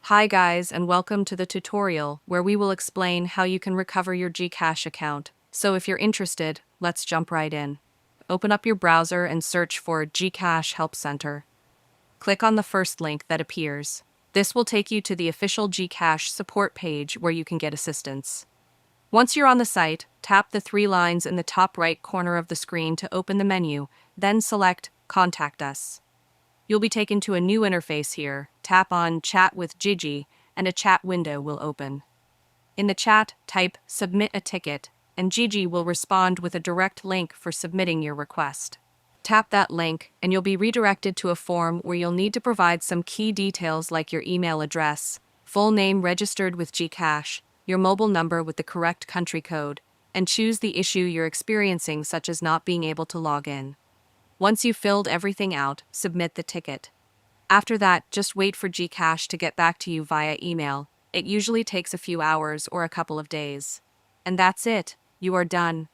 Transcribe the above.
Hi guys, and welcome to the tutorial where we will explain how you can recover your GCash account. So if you're interested, let's jump right in. Open up your browser and search for GCash Help Center. Click on the first link that appears. This will take you to the official GCash support page where you can get assistance. Once you're on the site, tap the three lines in the top right corner of the screen to open the menu, then select Contact Us. You'll be taken to a new interface here. Tap on Chat with Gigi, and a chat window will open. In the chat, type Submit a Ticket, and Gigi will respond with a direct link for submitting your request. Tap that link, and you'll be redirected to a form where you'll need to provide some key details like your email address, full name registered with GCash, your mobile number with the correct country code, and choose the issue you're experiencing, such as not being able to log in. Once you've filled everything out, submit the ticket. After that, just wait for GCash to get back to you via email. It usually takes a few hours or a couple of days. And that's it. You are done.